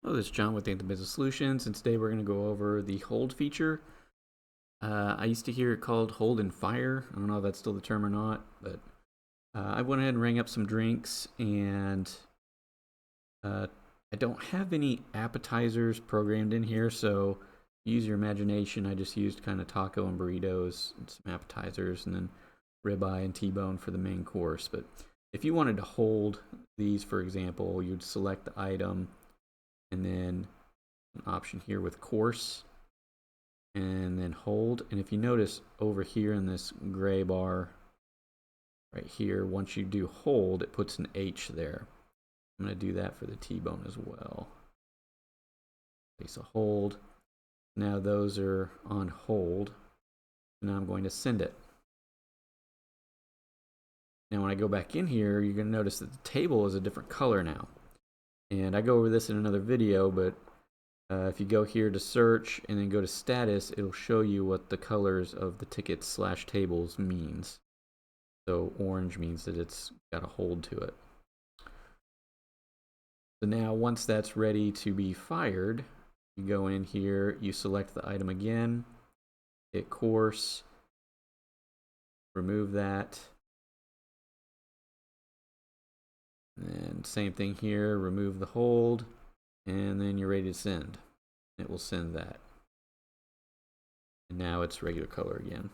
Hello, this is John with Anthem Business Solutions, and today we're going to go over the hold feature. I used to hear it called hold and fire. I don't know if that's still the term or not, but I went ahead and rang up some drinks, and I don't have any appetizers programmed in here, so use your imagination. I just used kind of taco and burritos and some appetizers, and then ribeye and T-bone for the main course. But if you wanted to hold these, for example, you'd select the item, and then an option here with course, and then hold. And if you notice over here in this gray bar right here, once you do hold, it puts an H there. I'm going to do that for the T-bone as well. Place a hold. Now those are on hold. Now I'm going to send it. Now when I go back in here, you're going to notice that the table is a different color now. And I go over this in another video, but if you go here to search and then go to status, it'll show you what the colors of the tickets / tables means. So orange means that it's got a hold to it. So now once that's ready to be fired, you go in here, you select the item again, hit course, remove that. And same thing here, remove the hold, and then you're ready to send. It will send that. And now it's regular color again.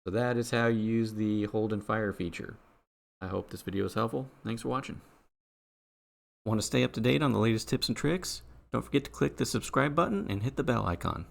So that is how you use the hold and fire feature. I hope this video was helpful. Thanks for watching. Want to stay up to date on the latest tips and tricks? Don't forget to click the subscribe button and hit the bell icon.